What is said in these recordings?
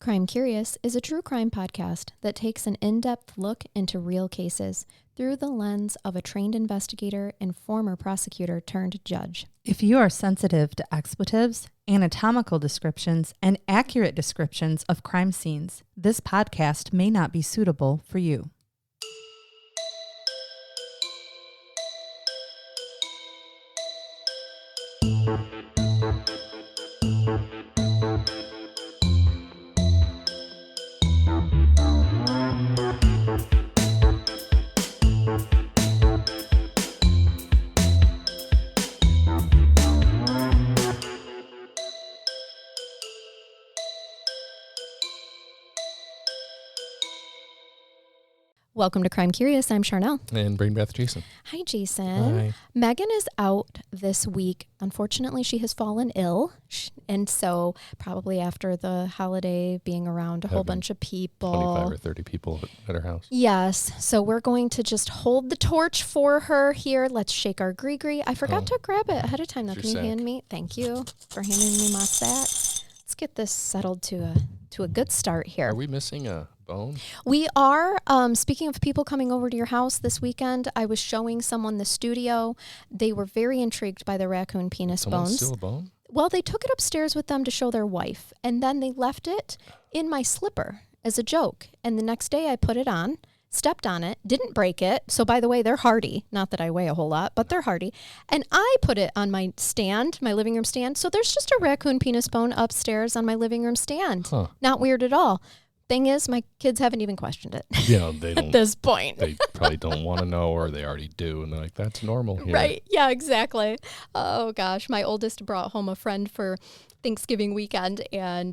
Crime Curious is a true crime podcast that takes an in-depth look into real cases through the lens of a trained investigator and former prosecutor turned judge. If you are sensitive to expletives, anatomical descriptions, and accurate descriptions of crime scenes, this podcast may not be suitable for you. Welcome to Crime Curious. I'm Charnell. And Brain Bath Jason. Hi, Jason. Hi. Megan is out this week. Unfortunately, she has fallen ill. And so probably after the holiday, being around a whole bunch of people. 25 or 30 people at her house. Yes. So we're going to just hold the torch for her here. Let's shake our gree-gree. I forgot to grab it ahead of time. Though. Can you hand me? Thank you for handing me my sack. Let's get this settled to a good start here. Are we missing a bone? We are. Speaking of people coming over to your house this weekend, I was showing someone the studio. They were very intrigued by the raccoon penis bones. Still a bone? Well, they took it upstairs with them to show their wife, and then they left it in my slipper as a joke. And the next day I put it on, stepped on it, didn't break it. So by the way, they're hardy. Not that I weigh a whole lot, but they're hardy. And I put it on my stand, my living room stand. So there's just a raccoon penis bone upstairs on my living room stand. Huh. Not weird at all. Thing is, my kids haven't even questioned it. Yeah, they don't. At this point. They probably don't want to know, or they already do. And they're like, that's normal here. Right. Yeah, exactly. Oh, gosh. My oldest brought home a friend for Thanksgiving weekend, and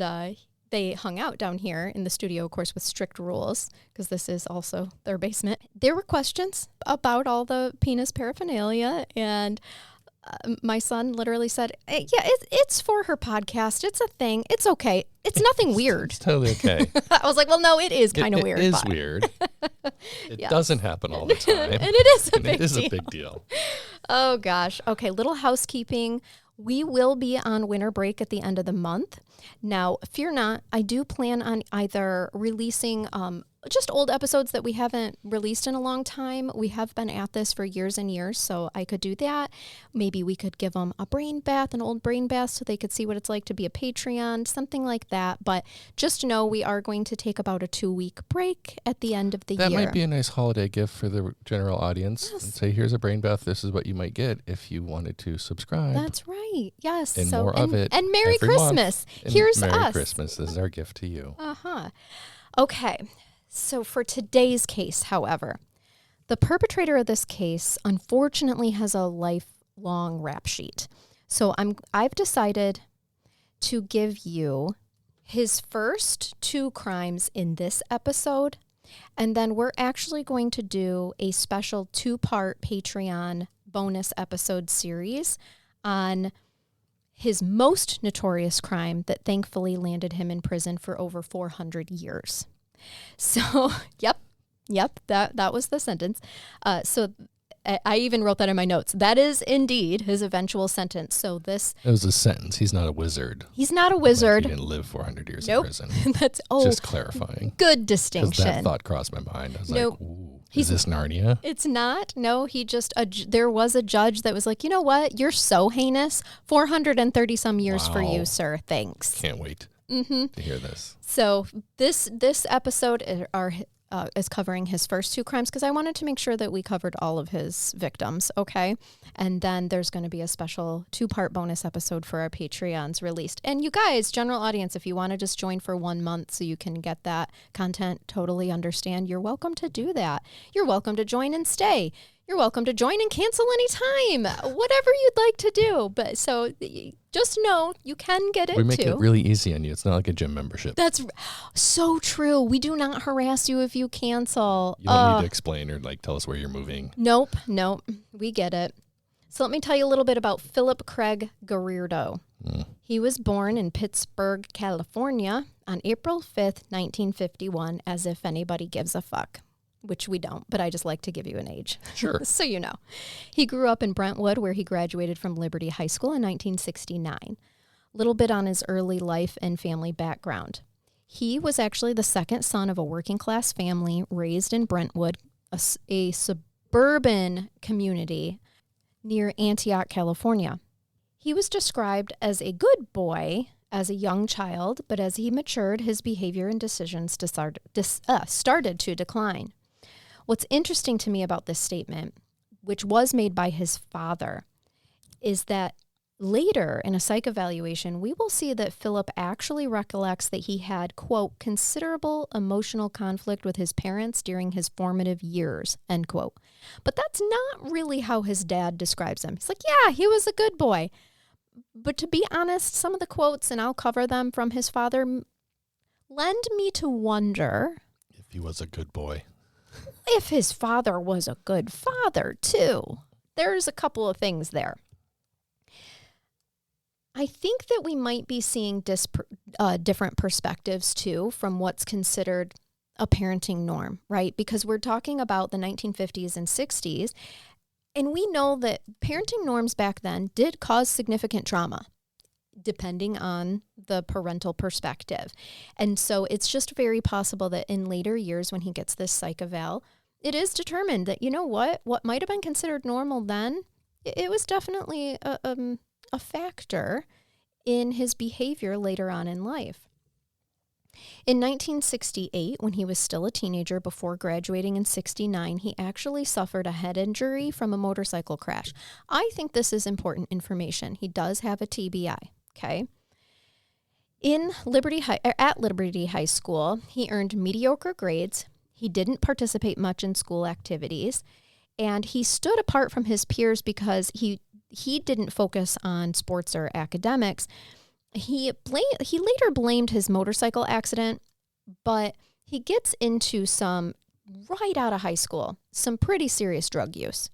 they hung out down here in the studio, of course, with strict rules, because this is also their basement. There were questions about all the penis paraphernalia, and my son literally said, hey, yeah, it's for her podcast. It's a thing. It's okay. It's nothing weird. It's totally okay. I was like, well, no, it is kind of weird. It is weird. It doesn't happen all the time. And it is a big deal. It is a big deal. Oh, gosh. Okay, little housekeeping. We will be on winter break at the end of the month. Now, fear not, I do plan on either releasing just old episodes that we haven't released in a long time. We have been at this for years and years, so I could do that. Maybe we could give them a brain bath, an old brain bath, so they could see what it's like to be a Patreon, something like that. But just know we are going to take about a 2-week break at the end of the year. That might be a nice holiday gift for the general audience. Yes. And say, here's a brain bath. This is what you might get if you wanted to subscribe. That's right. Yes. And more of it. And Merry every Christmas. Month. Here's Merry us. Christmas. This is our gift to you. Uh-huh. Okay. So for today's case, however, the perpetrator of this case unfortunately has a lifelong rap sheet. So I've decided to give you his first 2 crimes in this episode, and then we're actually going to do a special 2-part Patreon bonus episode series on his most notorious crime that thankfully landed him in prison for over 400 years. So, yep, that was the sentence. So I even wrote that in my notes. That is indeed his eventual sentence. So it was a sentence. He's not a wizard. He's not a wizard. Like he didn't live 400 years Nope. in prison. That's just clarifying. Good distinction. Because that thought crossed my mind. I was Nope. like, ooh, is this Narnia? It's not. No, there was a judge that was like, you know what? You're so heinous. 430 some years for you, sir. Thanks. Can't wait to hear this. So this episode is covering his first 2 crimes because I wanted to make sure that we covered all of his victims, okay? And then there's going to be a special 2-part bonus episode for our Patreons released. And you guys, general audience, if you want to just join for 1 month so you can get that content, totally understand, you're welcome to do that. You're welcome to join and stay. You're welcome to join and cancel anytime, whatever you'd like to do. But so just know you can get it. We make it really easy on you. It's not like a gym membership. That's so true. We do not harass you if you cancel. You don't need to explain or tell us where you're moving. Nope. We get it. So let me tell you a little bit about Phillip Garrido. He was born in Pittsburgh, California on April 5th, 1951, as if anybody gives a fuck. Which we don't, but I just like to give you an age. Sure. So you know. He grew up in Brentwood, where he graduated from Liberty High School in 1969. A little bit on his early life and family background. He was actually the second son of a working class family raised in Brentwood, a suburban community near Antioch, California. He was described as a good boy as a young child, but as he matured, his behavior and decisions started to decline. What's interesting to me about this statement, which was made by his father, is that later in a psych evaluation, we will see that Phillip actually recollects that he had, quote, considerable emotional conflict with his parents during his formative years, end quote. But that's not really how his dad describes him. He's like, yeah, he was a good boy. But to be honest, some of the quotes, and I'll cover them from his father, lend me to wonder if he was a good boy. If his father was a good father, too. There's a couple of things there. I think that we might be seeing different perspectives, too, from what's considered a parenting norm, right? Because we're talking about the 1950s and 60s, and we know that parenting norms back then did cause significant trauma, depending on the parental perspective. And so it's just very possible that in later years when he gets this psych eval, it is determined that, you know what might have been considered normal then, it was definitely a factor in his behavior later on in life. In 1968, when he was still a teenager before graduating in 69, he actually suffered a head injury from a motorcycle crash. I think this is important information. He does have a TBI, okay? At Liberty High School, he earned mediocre grades. He didn't participate much in school activities, and he stood apart from his peers because he didn't focus on sports or academics. He later blamed his motorcycle accident, but he gets into right out of high school, some pretty serious drug use.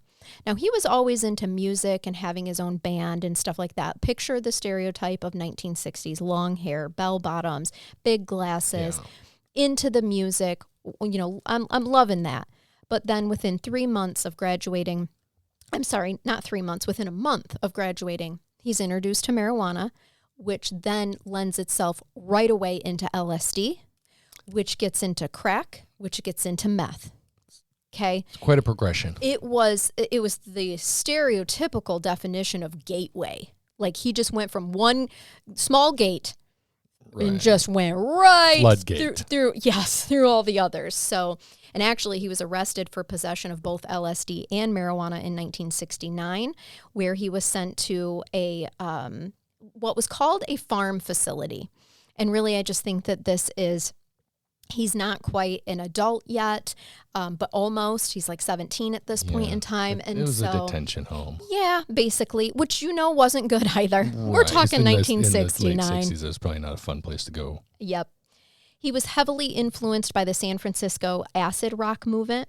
Now, he was always into music and having his own band and stuff like that. Picture the stereotype of 1960s, long hair, bell bottoms, big glasses, into the music. You know, I'm loving that. But then within 3 months of graduating, within a month of graduating, he's introduced to marijuana, which then lends itself right away into LSD, which gets into crack, which gets into meth. Okay? It's quite a progression. It was the stereotypical definition of gateway. Like he just went from one small gate and just went right through all the others. So, and actually he was arrested for possession of both LSD and marijuana in 1969, where he was sent to what was called a farm facility. And really, I just think that he's not quite an adult yet, but almost. He's like 17 at this point in time. It was a detention home. Yeah, basically, which wasn't good either. Right. We're talking 1969. In the late 60s, it was probably not a fun place to go. Yep. He was heavily influenced by the San Francisco acid rock movement.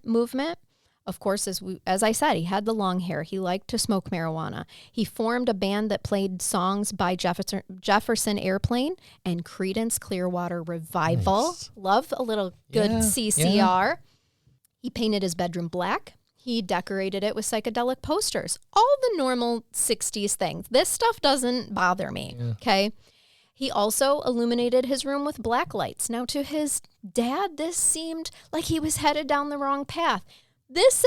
Of course, as I said, he had the long hair. He liked to smoke marijuana. He formed a band that played songs by Jefferson Airplane and Creedence Clearwater Revival. Nice. Love a little good CCR. Yeah. He painted his bedroom black. He decorated it with psychedelic posters. All the normal 60s things. This stuff doesn't bother me, okay? He also illuminated his room with black lights. Now, to his dad, this seemed like he was headed down the wrong path. This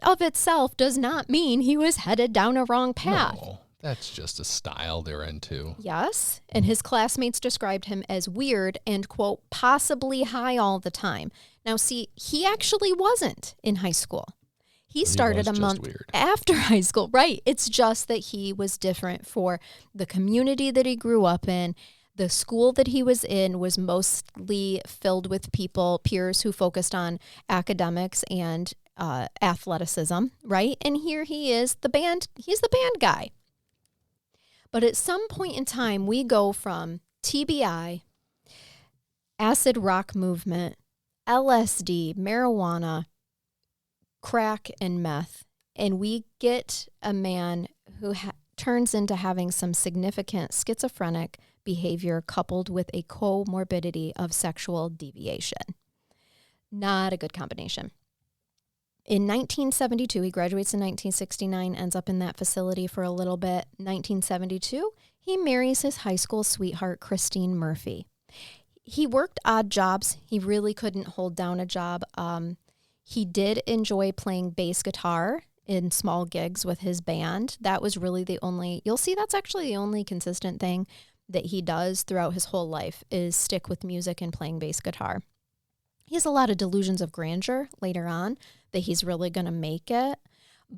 of itself does not mean he was headed down a wrong path. No, that's just a style they're into. Yes, and his classmates described him as weird and, quote, possibly high all the time. Now, see, he actually wasn't in high school. He started a month after high school. Right. It's just that he was different for the community that he grew up in. The school that he was in was mostly filled with peers who focused on academics and athleticism, right? And here he is, he's the band guy. But at some point in time, we go from TBI, acid rock movement, LSD, marijuana, crack, and meth, and we get a man who turns into having some significant schizophrenic behavior coupled with a comorbidity of sexual deviation. Not a good combination. In 1972, he graduates in 1969, ends up in that facility for a little bit. 1972, he marries his high school sweetheart, Christine Murphy. He worked odd jobs. He really couldn't hold down a job. He did enjoy playing bass guitar in small gigs with his band. That was really you'll see that's actually the only consistent thing that he does throughout his whole life is stick with music and playing bass guitar. He has a lot of delusions of grandeur later on that he's really going to make it.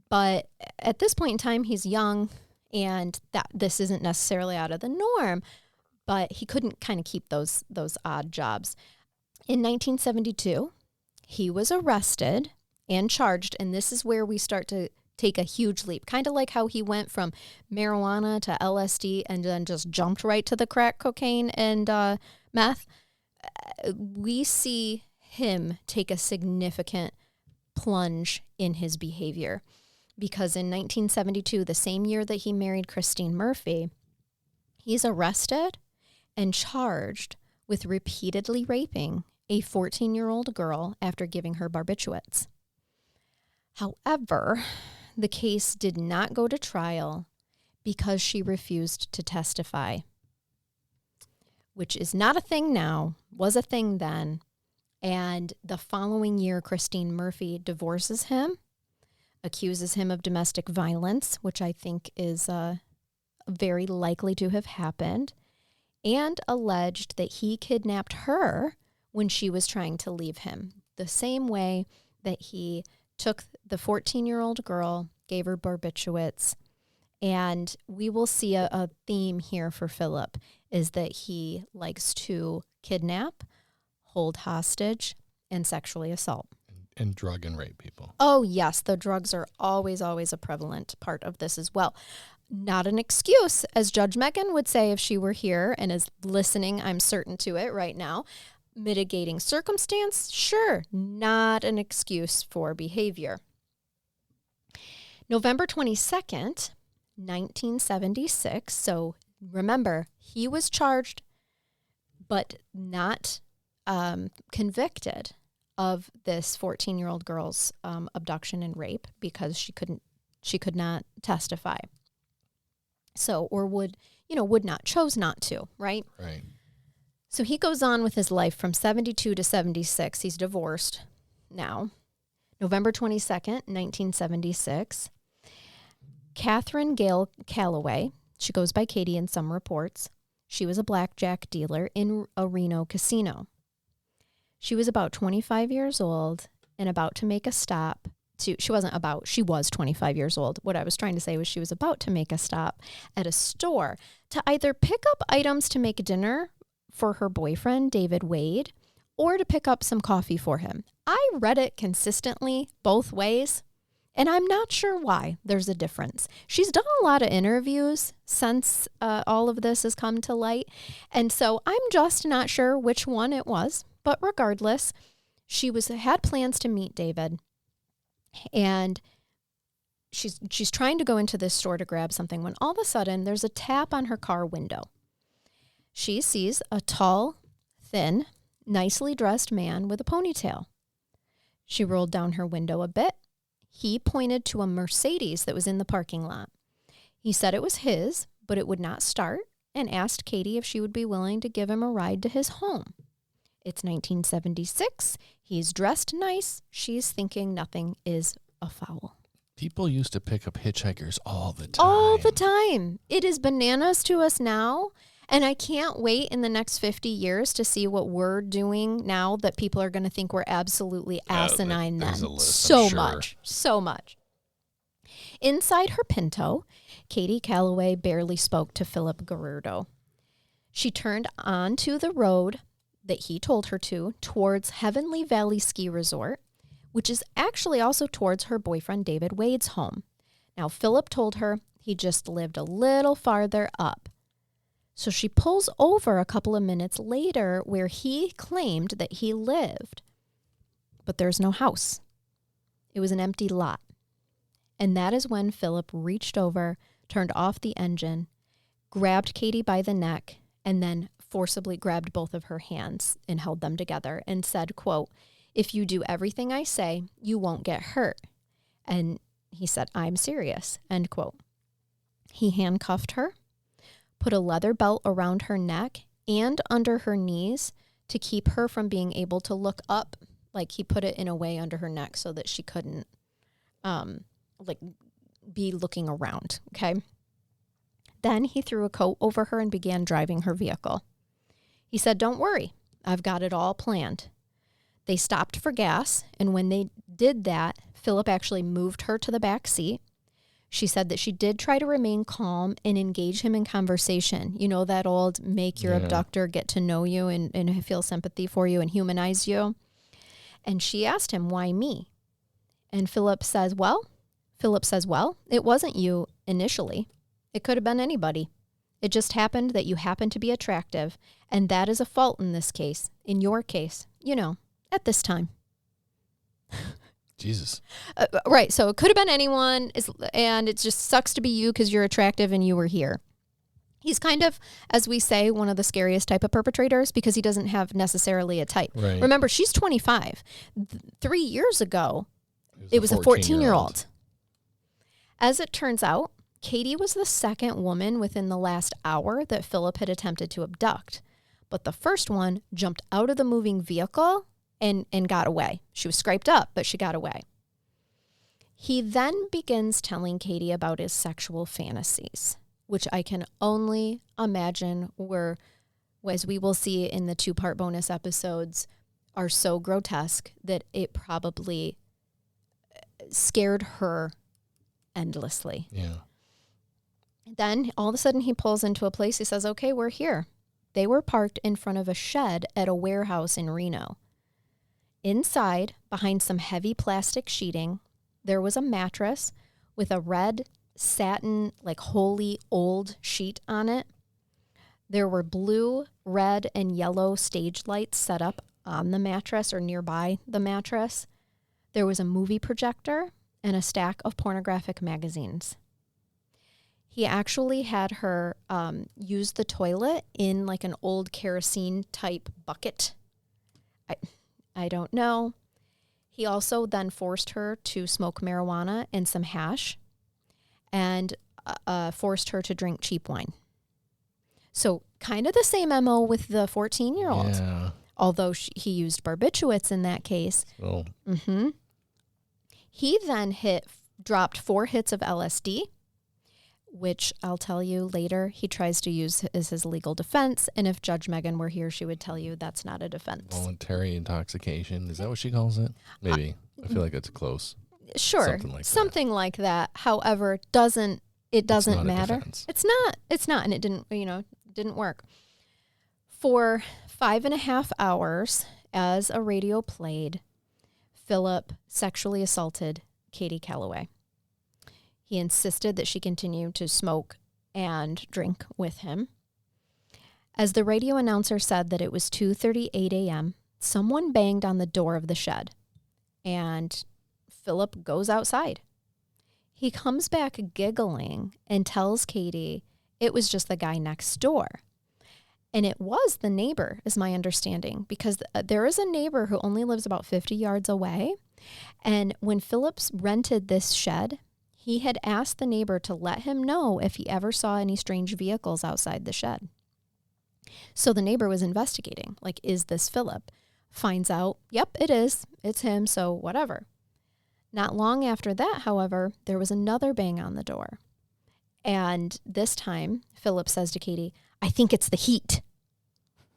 But at this point in time, he's young, and that this isn't necessarily out of the norm, but he couldn't kind of keep those odd jobs. In 1972, he was arrested and charged, and this is where we start to take a huge leap, kind of like how he went from marijuana to LSD and then just jumped right to the crack cocaine and meth. We see him take a significant plunge in his behavior because in 1972, the same year that he married Christine Murphy, he's arrested and charged with repeatedly raping a 14-year-old girl after giving her barbiturates. However, the case did not go to trial because she refused to testify, which is not a thing now, was a thing then. And the following year, Christine Murphy divorces him, accuses him of domestic violence, which I think is very likely to have happened, and alleged that he kidnapped her when she was trying to leave him, the same way that he took the 14-year-old girl, gave her barbiturates, and we will see a theme here for Phillip is that he likes to kidnap, hold hostage, and sexually assault. And drug and rape people. Oh, yes. The drugs are always a prevalent part of this as well. Not an excuse, as Judge Megan would say if she were here and is listening, I'm certain to it right now. Mitigating circumstance, sure, not an excuse for behavior. November 22nd, 1976. So remember, he was charged but not convicted of this 14-year-old girl's abduction and rape because she could not testify. So, or chose not to, right? Right. So he goes on with his life from 72 to 76. He's divorced now. November 22nd, 1976. Katherine Callaway, she goes by Katie in some reports. She was a blackjack dealer in a Reno casino. She was about 25 years old and about to make a stop she was 25 years old. What I was trying to say was she was about to make a stop at a store to either pick up items to make dinner for her boyfriend, David Wade, or to pick up some coffee for him. I read it consistently both ways, and I'm not sure why there's a difference. She's done a lot of interviews since all of this has come to light, and so I'm just not sure which one it was. But regardless, she had plans to meet David, and she's trying to go into this store to grab something when all of a sudden there's a tap on her car window. She sees a tall, thin, nicely dressed man with a ponytail. She rolled down her window a bit. He pointed to a Mercedes that was in the parking lot. He said it was his, but it would not start, and asked Katie if she would be willing to give him a ride to his home. It's 1976. He's dressed nice. She's thinking nothing is afoul. People used to pick up hitchhikers all the time. All the time. It is bananas to us now. And I can't wait in the next 50 years to see what we're doing now that people are going to think we're absolutely asinine then. So much. Inside her Pinto, Katie Callaway barely spoke to Phillip Garrido. She turned onto the road that he told her to towards Heavenly Valley Ski Resort, which is actually also towards her boyfriend David Wade's home. Now, Phillip told her he just lived a little farther up. So she pulls over a couple of minutes later where he claimed that he lived. But there's no house. It was an empty lot. And that is when Phillip reached over, turned off the engine, grabbed Katie by the neck, and then forcibly grabbed both of her hands and held them together and said, quote, "If you do everything I say, you won't get hurt." And he said, "I'm serious," end quote. He handcuffed her, put a leather belt around her neck and under her knees to keep her from being able to look up. Like, he put it in a way under her neck so that she couldn't, be looking around, okay? Then he threw a coat over her and began driving her vehicle. He said, "Don't worry, I've got it all planned." They stopped for gas, and when they did that, Phillip actually moved her to the back seat. She said that she did try to remain calm and engage him in conversation. You know, that old make your abductor get to know you and feel sympathy for you and humanize you. And she asked him, "Why me?" And Phillip says, well, it wasn't you initially. It could have been anybody. It just happened that you happened to be attractive, and that is a fault in this case, in your case, at this time. Jesus. Right. So it could have been anyone, and it just sucks to be you because you're attractive and you were here. He's kind of, as we say, one of the scariest type of perpetrators because he doesn't have necessarily a type. Right. Remember, she's 25. 3 years ago, it was a 14-year-old. As it turns out, Katie was the second woman within the last hour that Phillip had attempted to abduct. But the first one jumped out of the moving vehicle and got away. She was scraped up, but she got away. He then begins telling Katie about his sexual fantasies, which I can only imagine were, as we will see in the 2-part bonus episodes, are so grotesque that it probably scared her endlessly. Yeah. Then all of a sudden he pulls into a place. He says, "Okay, we're here." They were parked in front of a shed at a warehouse in Reno. Inside, behind some heavy plastic sheeting, there was a mattress with a red satin, holy old sheet on it. There were blue, red, and yellow stage lights set up on the mattress or nearby the mattress. There was a movie projector and a stack of pornographic magazines. He actually had her use the toilet in an old kerosene type bucket. I don't know. He also then forced her to smoke marijuana and some hash and forced her to drink cheap wine. So kind of the same MO with the 14-year-old. Yeah. Although he used barbiturates in that case. Oh. Mm-hmm. He then dropped 4 hits of LSD, which I'll tell you later he tries to use as his legal defense. And if Judge Megan were here, she would tell you that's not a defense. Voluntary intoxication. Is that what she calls it? Maybe. I feel like it's close. Sure. Something like that. However, it doesn't matter. It's not. And it didn't work. For 5.5 hours, as a radio played, Phillip sexually assaulted Katie Callaway. He insisted that she continue to smoke and drink with him. As the radio announcer said that it was 2:38 a.m., someone banged on the door of the shed, and Phillip goes outside. He comes back giggling and tells Katie it was just the guy next door. And it was the neighbor, is my understanding, because there is a neighbor who only lives about 50 yards away. And when Phillips rented this shed, he had asked the neighbor to let him know if he ever saw any strange vehicles outside the shed. So the neighbor was investigating, is this Phillip? Finds out, yep, it is. It's him, so whatever. Not long after that, however, there was another bang on the door. And this time, Phillip says to Katie, "I think it's the heat,"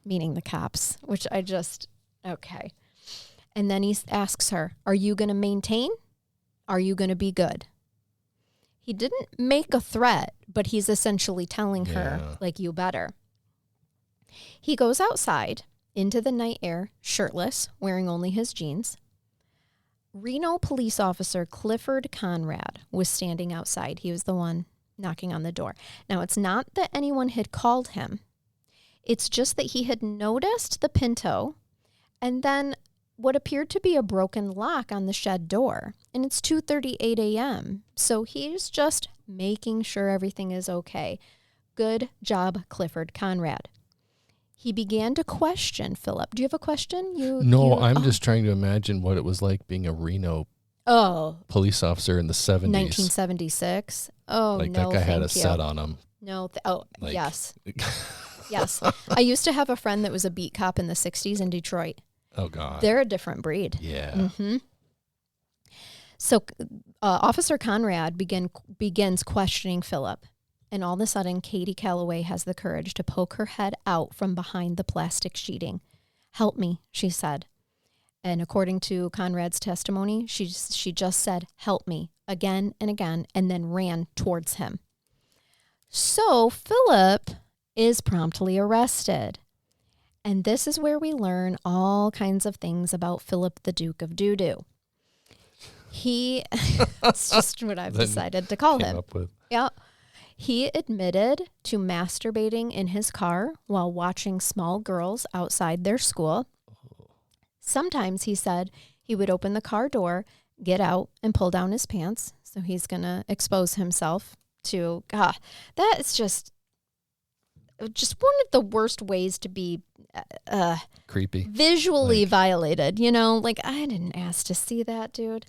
meaning the cops, which okay. And then he asks her, "Are you going to maintain? Are you going to be good?" He didn't make a threat, but he's essentially telling her, you better. He goes outside into the night air, shirtless, wearing only his jeans. Reno police officer Clifford Conrad was standing outside. He was the one knocking on the door. Now, it's not that anyone had called him. It's just that he had noticed the Pinto and then what appeared to be a broken lock on the shed door. And it's 2:38 a.m. So he's just making sure everything is okay. Good job, Clifford Conrad. He began to question Phillip. Do you have a question? I'm just trying to imagine what it was like being a Reno police officer in the 70s. 1976. Oh, no, that guy had a set on him. No. Yes. Yes. I used to have a friend that was a beat cop in the 60s in Detroit. Oh, God. They're a different breed. Yeah. Mm-hmm. So Officer Conrad begins questioning Phillip. And all of a sudden, Katie Callaway has the courage to poke her head out from behind the plastic sheeting. "Help me," she said. And according to Conrad's testimony, she just said, "Help me," again and again, and then ran towards him. So Phillip is promptly arrested. And this is where we learn all kinds of things about Phillip the Duke of Doo-Doo. It's just what I've decided to call him. Yeah. He admitted to masturbating in his car while watching small girls outside their school. Sometimes, he said, he would open the car door, get out, and pull down his pants. So he's going to expose himself to, that is just one of the worst ways to be creepy, visually violated. You know, like, I didn't ask to see that, dude.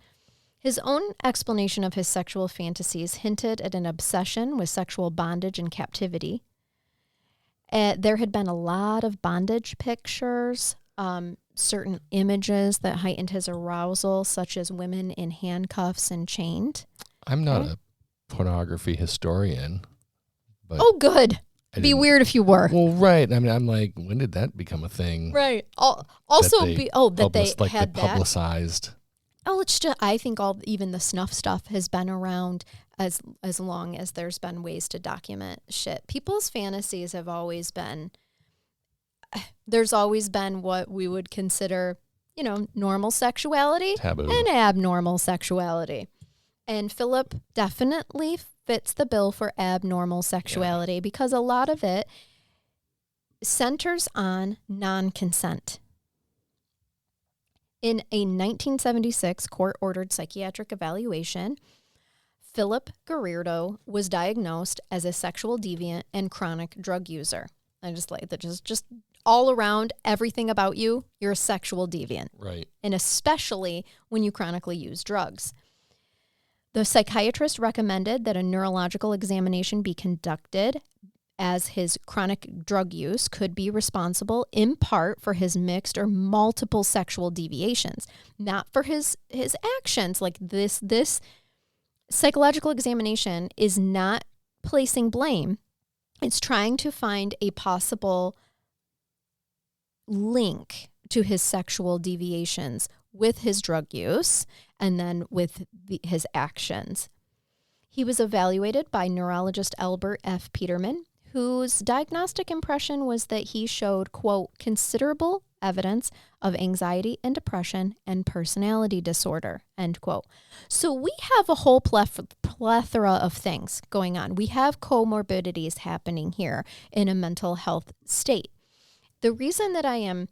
His own explanation of his sexual fantasies hinted at an obsession with sexual bondage and captivity. There had been a lot of bondage pictures, certain images that heightened his arousal, such as women in handcuffs and chained. I'm not a pornography historian. But oh, good. It'd be weird if you were. Well, right. I mean, I'm like, when did that become a thing? Right. Also, they had publicized. That. Oh, it's just, I think even the snuff stuff has been around as long as there's been ways to document shit. People's fantasies have always been, there's always been what we would consider, normal sexuality. Taboo. And abnormal sexuality. And Phillip definitely fits the bill for abnormal sexuality because a lot of it centers on non-consent. In a 1976 court-ordered psychiatric evaluation, Phillip Garrido was diagnosed as a sexual deviant and chronic drug user. I just like that, just all around, everything about you, you're a sexual deviant. Right. And especially when you chronically use drugs. The psychiatrist recommended that a neurological examination be conducted, as his chronic drug use could be responsible in part for his mixed or multiple sexual deviations, not for his actions. Like this psychological examination is not placing blame. It's trying to find a possible link to his sexual deviations with his drug use and then with his actions. He was evaluated by neurologist Albert F. Peterman, whose diagnostic impression was that he showed, quote, considerable evidence of anxiety and depression and personality disorder, end quote. So we have a whole plethora of things going on. We have comorbidities happening here in a mental health state. The reason that I am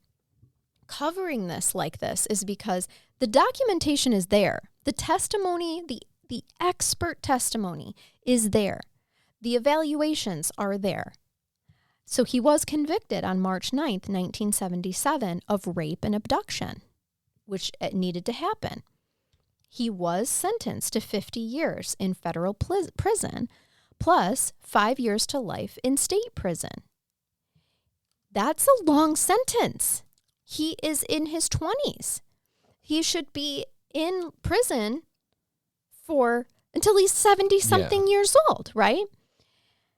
covering this like this is because the documentation is there. The testimony, the expert testimony is there. The evaluations are there. So he was convicted on March 9th, 1977 of rape and abduction, which needed to happen. He was sentenced to 50 years in federal prison, plus 5 years to life in state prison. That's a long sentence. He is in his 20s. He should be in prison until he's 70-something years old, right?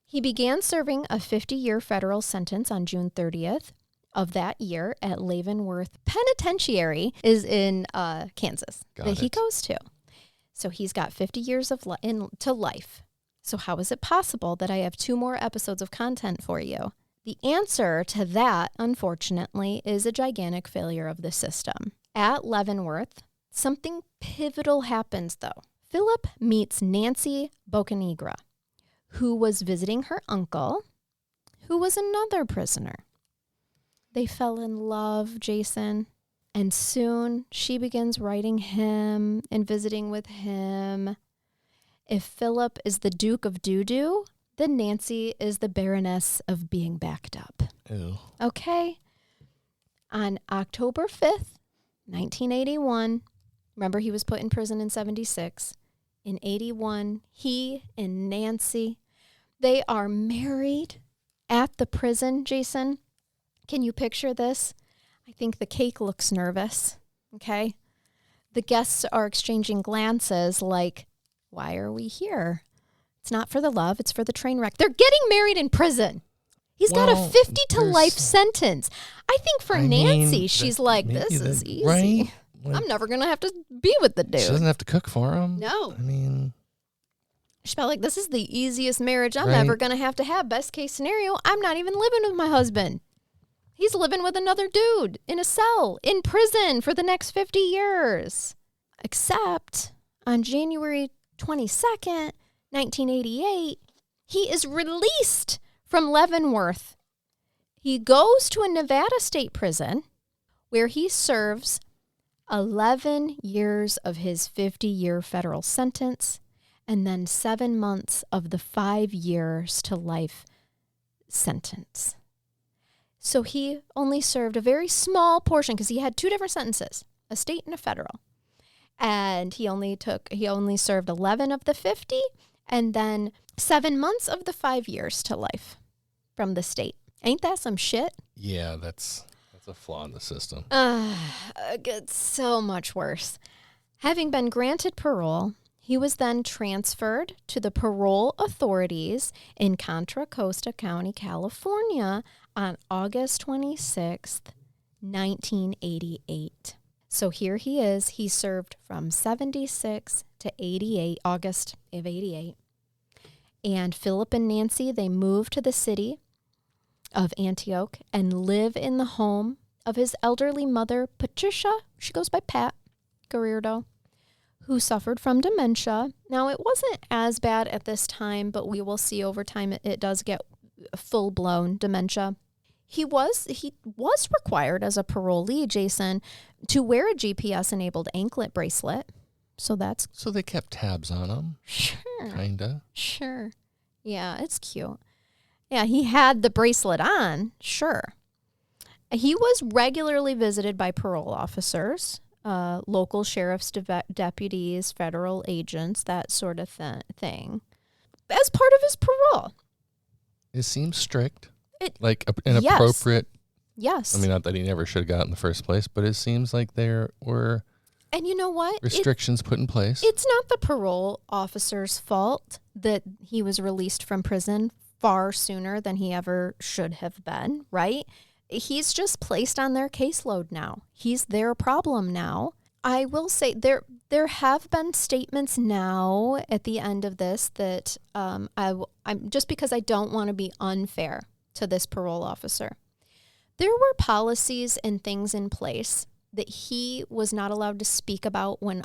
He began serving a 50-year federal sentence on June 30th of that year at Leavenworth Penitentiary is in Kansas that he goes to. So he's got 50 years to life. So how is it possible that I have 2 more episodes of content for you? The answer to that, unfortunately, is a gigantic failure of the system. At Leavenworth, something pivotal happens, though. Phillip meets Nancy Bocanegra, who was visiting her uncle, who was another prisoner. They fell in love, Jason, and soon she begins writing him and visiting with him. If Phillip is the Duke of Doo-Doo, then Nancy is the Baroness of being backed up. Ew. Okay? On October 5th, 1981, remember he was put in prison in 76. In 81, he and Nancy, they are married At the prison, Jason, can you picture this? I think the cake looks nervous, okay? The guests are exchanging glances like, why are we here? It's not for the love, it's for the train wreck. They're getting married in prison. He's got a 50 to life sentence. I think for Nancy, she's like, this is easy. Right? Like, I'm never going to have to be with the dude. She doesn't have to cook for him. No. I mean, she felt like, this is the easiest marriage I'm ever going to have. Best case scenario, I'm not even living with my husband. He's living with another dude in a cell, in prison for the next 50 years. Except on January 22nd, 1988, he is released from Leavenworth. He goes to a Nevada state prison where he serves 11 years of his 50-year federal sentence and then 7 months of the 5 years to life sentence. So he only served a very small portion because he had 2 different sentences, a state and a federal. And he only served 11 of the 50 and then 7 months of the 5 years to life from the state. Ain't that some shit? Yeah, that's a flaw in the system. It gets so much worse. Having been granted parole, he was then transferred to the parole authorities in Contra Costa County, California on August 26th, 1988. So here he is. He served from 76 to 88, August of 88. And Phillip and Nancy, they moved to the city of Antioch and live in the home of his elderly mother, Patricia. She goes by Pat Garrido, who suffered from dementia. Now, it wasn't as bad at this time, but we will see over time it does get full-blown dementia. He was required as a parolee, Jason, to wear a GPS-enabled anklet bracelet. So they kept tabs on him. Sure. Kinda. Sure. Yeah, it's cute. Yeah, he had the bracelet on. Sure. He was regularly visited by parole officers, local sheriff's deputies, federal agents, that sort of thing, as part of his parole. It seems strict. Inappropriate. Yes. I mean, not that he never should have got in the first place, but it seems like there were... And you know what? Restrictions put in place. It's not the parole officer's fault that he was released from prison far sooner than he ever should have been, right? He's just placed on their caseload now. He's their problem now. I will say there have been statements now at the end of this that I'm just because I don't want to be unfair to this parole officer. There were policies and things in place that he was not allowed to speak about when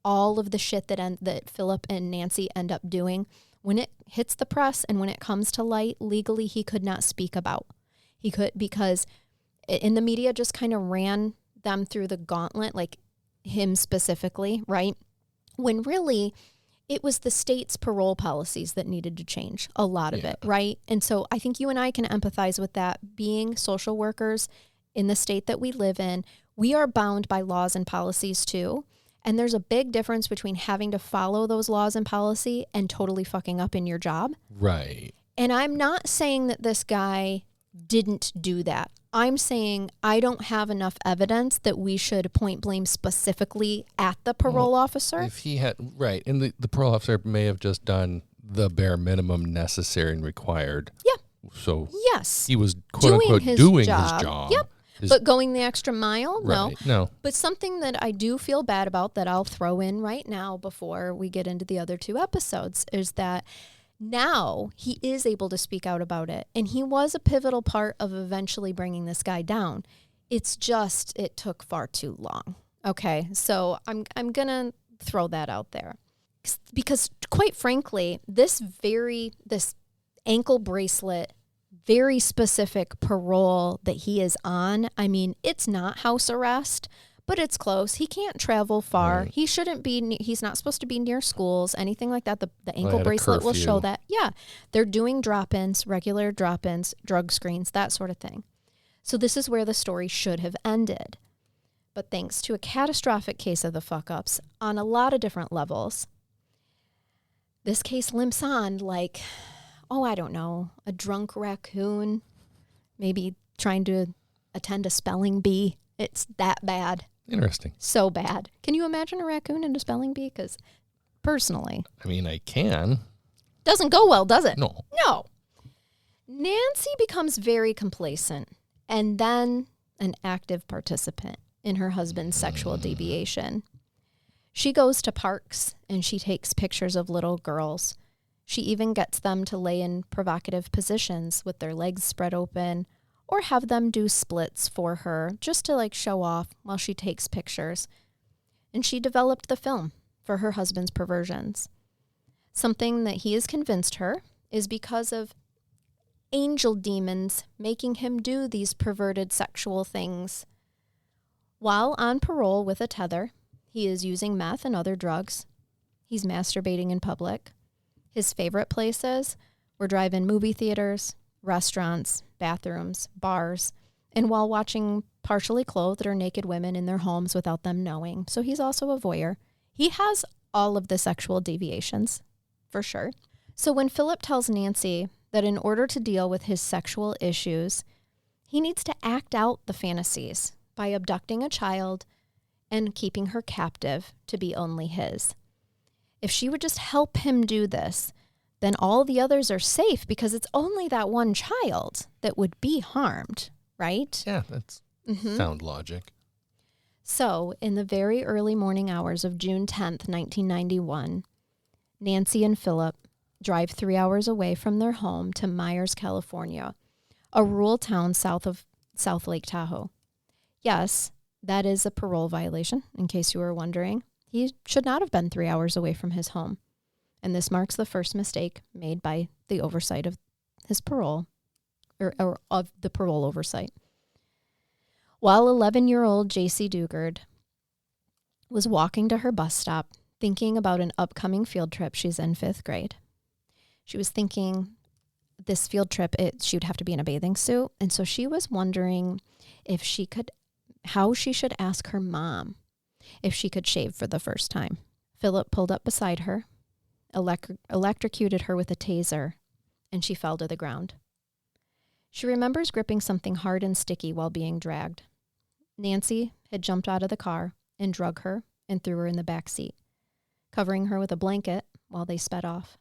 all of the shit that Phillip and Nancy end up doing, when it hits the press and when it comes to light, legally he could not speak about. He could, because in the media just kind of ran them through the gauntlet, like him specifically, right? When really it was the state's parole policies that needed to change, a lot of it, right? And so I think you and I can empathize with that. Being social workers in the state that we live in, we are bound by laws and policies too. And there's a big difference between having to follow those laws and policy and totally fucking up in your job. Right. And I'm not saying that this guy didn't do that. I'm saying I don't have enough evidence that we should point blame specifically at the parole officer. If he had, right. And the parole officer may have just done the bare minimum necessary and required. Yeah. So yes, he was quote unquote doing his job. Yep. But going the extra mile? Right. No. But something that I do feel bad about that I'll throw in right now before we get into the other 2 episodes is that now he is able to speak out about it. And he was a pivotal part of eventually bringing this guy down. It's just, it took far too long. Okay. So I'm going to throw that out there. Because quite frankly, this ankle bracelet, very specific parole that he is on. I mean, it's not house arrest, but it's close. He can't travel far. Right. He shouldn't be, he's not supposed to be near schools, anything like that. The ankle bracelet will show that. Yeah. They're doing drop-ins, regular drop-ins, drug screens, that sort of thing. So this is where the story should have ended. But thanks to a catastrophic case of the fuck-ups on a lot of different levels, this case limps on like I don't know, a drunk raccoon, maybe trying to attend a spelling bee. It's that bad. Interesting. So bad. Can you imagine a raccoon and a spelling bee? Because personally, I mean, I can. Doesn't go well, does it? No. No. Nancy becomes very complacent and then an active participant in her husband's sexual deviation. She goes to parks and she takes pictures of little girls. She even gets them to lay in provocative positions with their legs spread open or have them do splits for her just to show off while she takes pictures. And she developed the film for her husband's perversions. Something that he has convinced her is because of angel demons making him do these perverted sexual things. While on parole with a tether, he is using meth and other drugs. He's masturbating in public. His favorite places were drive-in movie theaters, restaurants, bathrooms, bars, and while watching partially clothed or naked women in their homes without them knowing. So he's also a voyeur. He has all of the sexual deviations, for sure. So when Phillip tells Nancy that in order to deal with his sexual issues, he needs to act out the fantasies by abducting a child and keeping her captive to be only his. If she would just help him do this, then all the others are safe because it's only that one child that would be harmed, right? Yeah, that's sound logic. So, in the very early morning hours of June 10th, 1991, Nancy and Phillip drive 3 hours away from their home to Myers, California, a rural town south of South Lake Tahoe. Yes, that is a parole violation, in case you were wondering. He should not have been 3 hours away from his home. And this marks the first mistake made by the oversight of his parole, or of the parole oversight. While 11-year-old Jaycee Dugard was walking to her bus stop, thinking about an upcoming field trip, she's in 5th grade. She was thinking this field trip, she would have to be in a bathing suit. And so she was wondering how she should ask her mom if she could shave for the first time. Phillip pulled up beside her, electrocuted her with a taser, and she fell to the ground. She remembers gripping something hard and sticky while being dragged. Nancy had jumped out of the car and drug her and threw her in the back seat, covering her with a blanket while they sped off.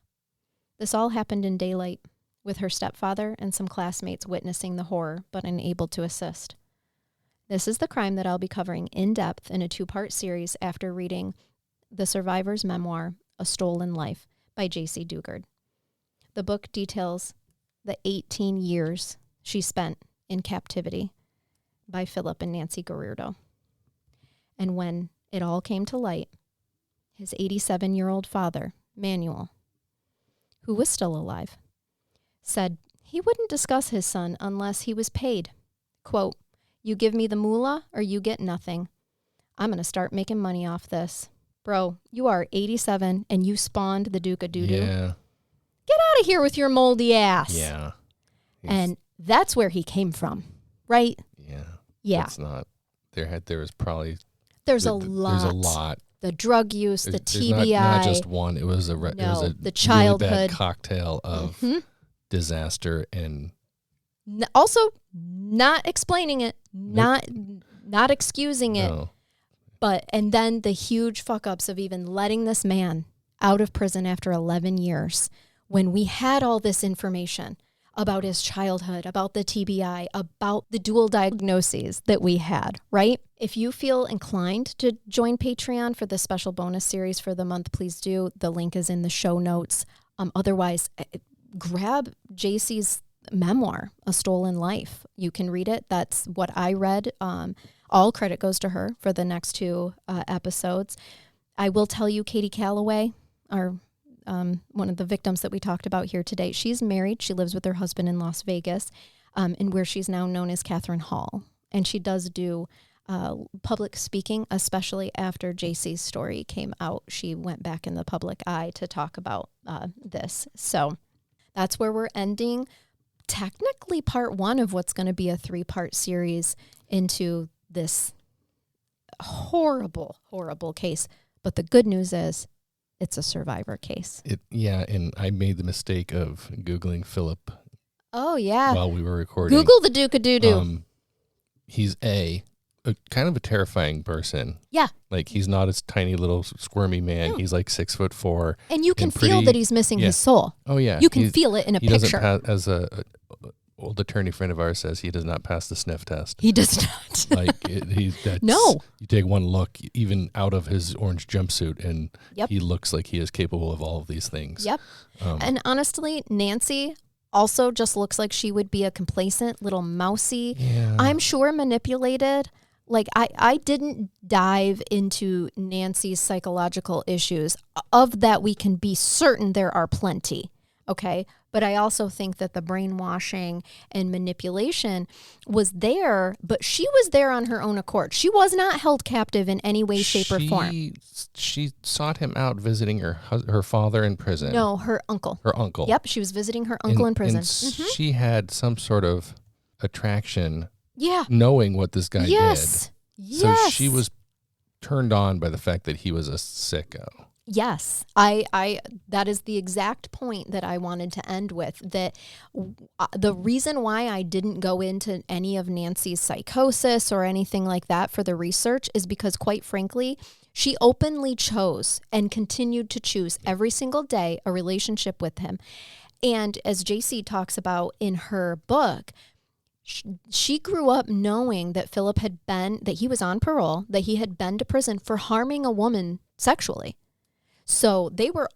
This all happened in daylight, with her stepfather and some classmates witnessing the horror but unable to assist. This is the crime that I'll be covering in depth in a 2-part series after reading the survivor's memoir, A Stolen Life, by Jaycee Dugard. The book details the 18 years she spent in captivity by Phillip and Nancy Garrido. And when it all came to light, his 87-year-old father, Manuel, who was still alive, said he wouldn't discuss his son unless he was paid. Quote, "You give me the moolah or you get nothing. I'm going to start making money off this. Bro, you are 87 and you spawned the Duke of Doo-Doo. Yeah. Get out of here with your moldy ass." Yeah. And that's where he came from, right? Yeah. Yeah. It's not. There was probably. There's a lot. There's a lot. The drug use, the TBI. Not just one. It was a the childhood really bad cocktail of disaster and. Also, not explaining it, not excusing it. No. And then the huge fuck ups of even letting this man out of prison after 11 years when we had all this information about his childhood, about the TBI, about the dual diagnoses that we had, right? If you feel inclined to join Patreon for the special bonus series for the month, please do. The link is in the show notes. Otherwise, grab Jaycee's memoir, A Stolen Life. You can read it. That's what I read. All credit goes to her for the next 2 episodes. I will tell you, Katherine Callaway, our one of the victims that we talked about here today, she's married. She lives with her husband in Las Vegas, and where she's now known as Katherine Hall. And she does do public speaking, especially after Jaycee's story came out. She went back in the public eye to talk about this. So that's where we're ending technically part 1 of what's going to be a 3-part series into this horrible, horrible case. But the good news is it's a survivor case. And I made the mistake of Googling Phillip. Oh, yeah. While we were recording. Google the Duke of Doo-Doo. He's a kind of a terrifying person. Yeah. Like, he's not a tiny little squirmy man. No. He's like 6'4". And you can feel that he's missing his soul. Oh, yeah. You can feel it in a picture. He doesn't as a old attorney friend of ours says, he does not pass the sniff test. He does not. No. You take one look, even out of his orange jumpsuit, and he looks like he is capable of all of these things. Yep. And honestly, Nancy also just looks like she would be a complacent little mousy. Yeah. I'm sure manipulated. Like, I didn't dive into Nancy's psychological issues. Of that, we can be certain there are plenty. Okay. But I also think that the brainwashing and manipulation was there, but she was there on her own accord. She was not held captive in any way, shape, or form. She sought him out visiting her father in prison. No, her uncle. Her uncle. Yep, she was visiting her uncle in prison. And she had some sort of attraction. Yeah. Knowing what this guy did. Yes. So she was turned on by the fact that he was a sicko. Yes, I that is the exact point that I wanted to end with, that the reason why I didn't go into any of Nancy's psychosis or anything like that for the research is because, quite frankly, she openly chose and continued to choose every single day a relationship with him. And as Jaycee talks about in her book, she grew up knowing that Phillip that he was on parole, that he had been to prison for harming a woman sexually. So they were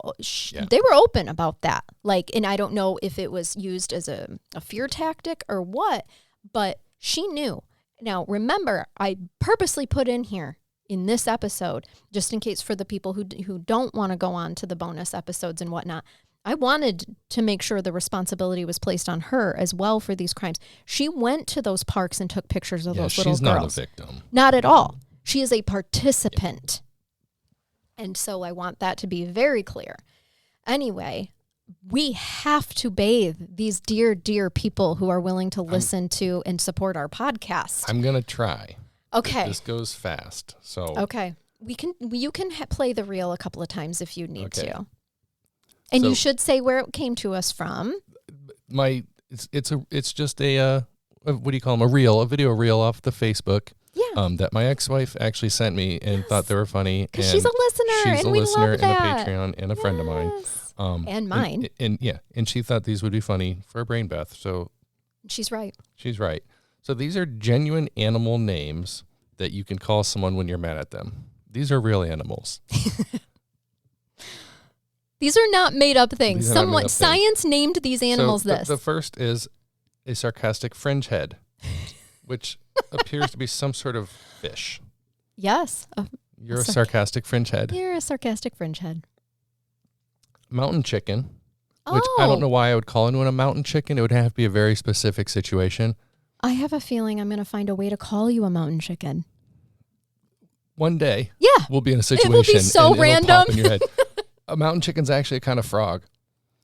open about that. Like, and I don't know if it was used as a fear tactic or what, but she knew. Now, remember, I purposely put in here in this episode, just in case for the people who don't want to go on to the bonus episodes and whatnot, I wanted to make sure the responsibility was placed on her as well for these crimes. She went to those parks and took pictures of those little girls. She's not a victim. Not at all. She is a participant. And so I want that to be very clear. Anyway, we have to bathe these dear, dear people who are willing to listen to and support our podcast. I'm going to try. Okay. This goes fast. So okay. You can play the reel a couple of times if you need to. And you should say where it came to us from. It's just a what do you call them? A video reel off the Facebook. Yeah. That my ex-wife actually sent me and thought they were funny. Because she's a listener. She's a listener and a Patreon and a friend of mine. And mine. And she thought these would be funny for a brain bath. So she's right. She's right. So these are genuine animal names that you can call someone when you're mad at them. These are real animals. These are not made up things. Science named these animals this. The first is a sarcastic fringe head, which appears to be some sort of fish. Yes. You're a sarcastic fringe head. You're a sarcastic fringe head. Mountain chicken, which I don't know why I would call anyone a mountain chicken. It would have to be a very specific situation. I have a feeling I'm going to find a way to call you a mountain chicken. One day. Yeah. We'll be in a situation. It will be so random. It'll pop in your head. A mountain chicken's actually a kind of frog.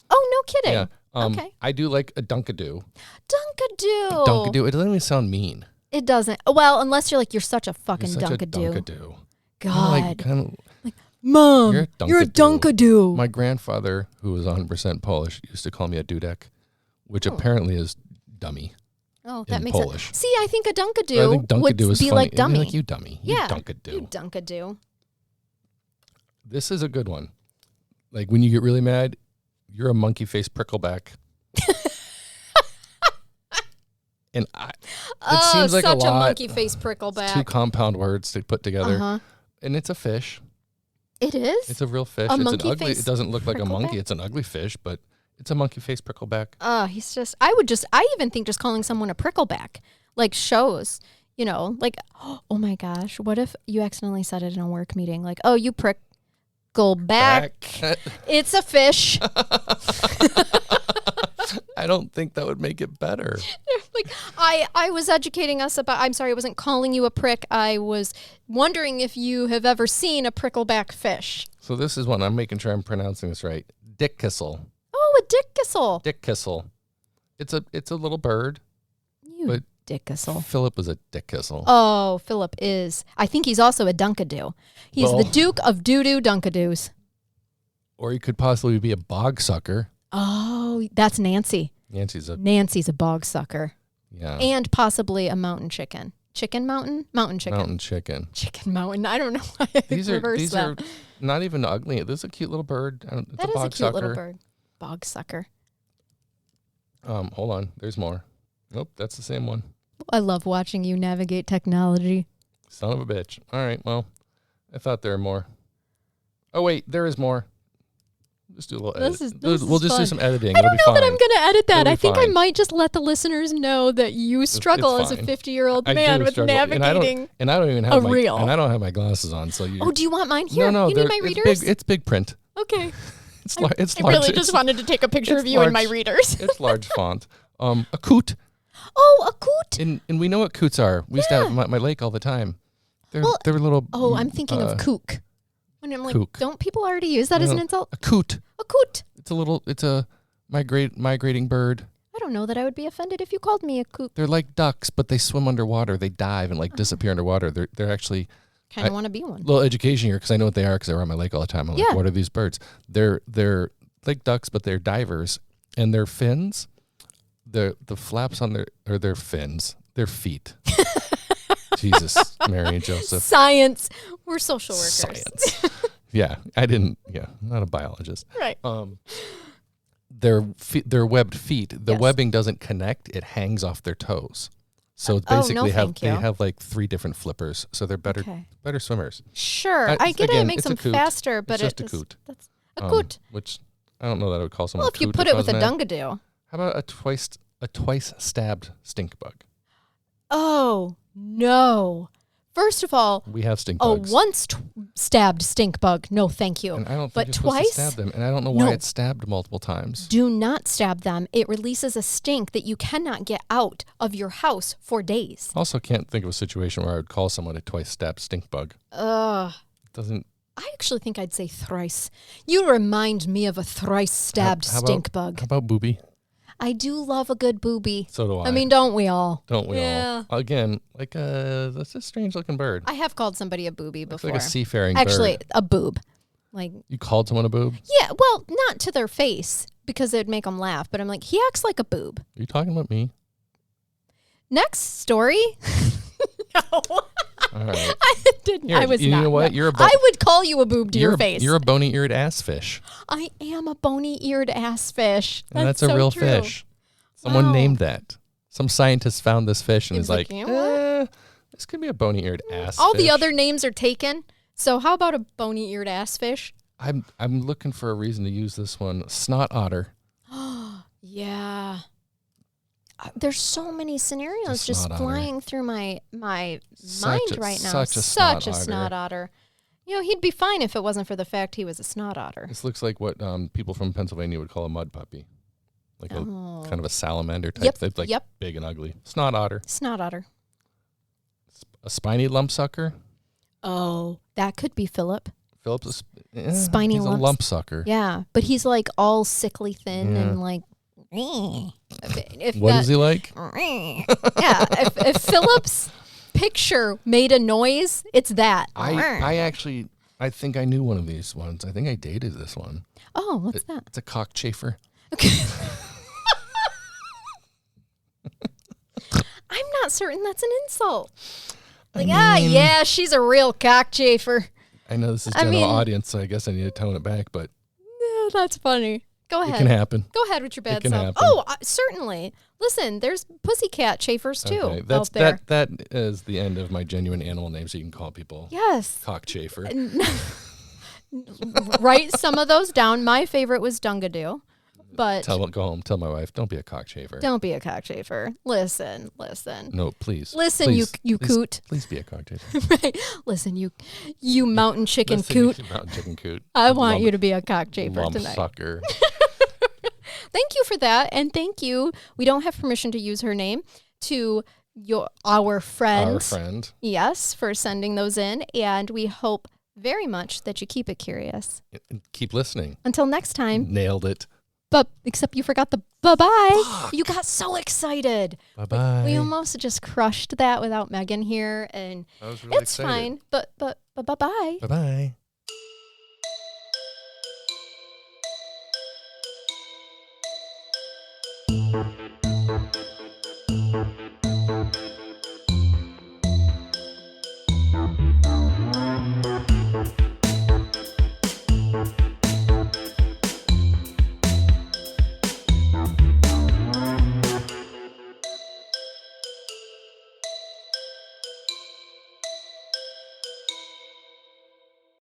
Oh, no kidding. Yeah. Okay. I do like a dunkadoo. Dunkadoo. Dunkadoo. It doesn't even sound mean. It doesn't. Well, unless you're such a fucking dunkadoo. God. Mom, you're a dunkadoo. My grandfather, who was 100% Polish, used to call me a dudek, which apparently is dummy. Oh, that makes Polish. sense. See, I think a dunkadoo would be funny. like dummy. Like, you dummy. Yeah. You dunkadoo. You dunkadoo. This is a good one. Like, when you get really mad, you're a monkey face prickleback. And it seems like such a lot. Monkey face prickleback. 2 compound words to put together. Uh-huh. And it's a fish. It is? It's a real fish. A it's monkey an ugly. face It doesn't look like a monkey. prickleback? It's an ugly fish, but it's a monkey face prickleback. He's just. I even think just calling someone a prickleback like shows. Like, oh my gosh, what if you accidentally said it in a work meeting? Like, oh, you prickleback. It's a fish. I don't think that would make it better. Like, I was educating us about, I'm sorry, I wasn't calling you a prick. I was wondering if you have ever seen a prickleback fish. So this is one, I'm making sure I'm pronouncing this right. Dick kissel. Oh, a dick kissel. Dick kissel. It's a little bird. You dick kissel. Phillip is a dick kissel. Oh, Phillip is. I think he's also a dunkadoo. He's the Duke of Doo-Doo Dunkadoos. Or he could possibly be a bog sucker. Oh, that's Nancy. Nancy's a bog sucker. Yeah. And possibly a mountain chicken. Chicken mountain? Mountain chicken. Mountain chicken. Chicken mountain. I don't know why I These are not even ugly. This is a cute little bird. That is a cute little bird. Bog sucker. Hold on. There's more. Nope, that's the same one. I love watching you navigate technology. Son of a bitch. All right, well, I thought there were more. Oh, wait, there is more. Just do a little edit. We'll just do some editing. I don't know that I'm going to edit that. I think fine. I might just let the listeners know that you struggle as a 50-year-old man with navigating and I don't even have reel. And I don't have my glasses on. So you. Oh, do you want mine here? No, you need my readers? It's big print. Okay. It's large. I really just wanted to take a picture of you and my readers. It's large font. A coot. Oh, a coot. And we know what coots are. We used to have them at my lake all the time. They're little. Oh, I'm thinking of kook. And I'm like, kook. Don't people already use that as an insult? A coot. A coot. It's a migrating bird. I don't know that I would be offended if you called me a kook. They're like ducks, but they swim underwater. They dive and disappear underwater. They're actually kind of want to be one. Little education here because I know what they are because I run my lake all the time. I'm like, what are these birds? They're like ducks, but they're divers, and their fins, the flaps on their fins, their feet. Jesus, Mary and Joseph. Science. We're social workers. Science. Yeah, not a biologist. Right. Their webbed feet, the webbing doesn't connect, it hangs off their toes. So it's basically they have like 3 different flippers, so they're better swimmers. Sure. I get it makes them faster, but it's just a coot. That's a coot. Which I don't know that I would call someone. Well, if you put it with a dungadoo. How about a twice stabbed stink bug? Oh, no. First of all, we have stink bugs. Once stabbed stink bug. No, thank you. And I don't think you're supposed to stab them. And I don't know why it's stabbed multiple times. Do not stab them. It releases a stink that you cannot get out of your house for days. Also, can't think of a situation where I would call someone a twice stabbed stink bug. Doesn't. I actually think I'd say thrice. You remind me of a thrice stabbed stink bug. How about booby? I do love a good booby. So do I. I mean, don't we all? Don't we all? Again, that's a strange looking bird. I have called somebody a booby before. Like a seafaring bird. Actually, a boob. Like you called someone a boob? Yeah, well, not to their face because it'd make them laugh, but I'm like, he acts like a boob. Are you talking about me? Next story. No. All right. I didn't. I was not. You know what? No. I would call you a boob to your face. You're a bony-eared ass fish. I am a bony-eared ass fish. And that's a real fish. Someone named that. Some scientist found this fish and is like, this could be a bony-eared ass All fish. the other names are taken. So how about a bony-eared ass fish? I'm looking for a reason to use this one. Snot otter. Yeah. There's so many scenarios just flying through my mind right now. Such a snot otter. You know, he'd be fine if it wasn't for the fact he was a snot otter. This looks like what people from Pennsylvania would call a mud puppy. Like a kind of a salamander type thing, like big and ugly. Snot otter. Snot otter. A spiny lump sucker. Oh, that could be Philip. Philip's spiny he's a lump sucker. Yeah, but he's like all sickly thin and like. What is he like? Yeah, if Philip's picture made a noise, it's that. I think I knew one of these ones. I think I dated this one. Oh, what's that? It's a cockchafer. Okay. I'm not certain that's an insult. Like, yeah, she's a real cockchafer. I know this is general audience, so I guess I need to tone it back, but no, that's funny. Go ahead. It can happen. Go ahead with your bad self. Happen. Oh, certainly. Listen, there's pussycat chafers too. Okay. Out there. That is the end of my genuine animal names. So you can call people. Yes. Cockchafer. Write some of those down. My favorite was Dungadoo. But go home. Tell my wife, don't be a cockchafer. Don't be a cockchafer. Listen. No, please. Listen, please, you coot. Please be a cockchafer. Right. Listen, you mountain chicken coot. Mountain chicken coot. I want you to be a cockchafer tonight. Sucker. Thank you for that, and thank you. We don't have permission to use her name to our friend. Our friend. Yes, for sending those in, and we hope very much that you keep it curious. And keep listening. Until next time. Nailed it. But except you forgot the bye-bye. Fuck. You got so excited. Bye-bye. We almost just crushed that without Megan here, and I was really it's excited. fine. But bye-bye. Bye-bye.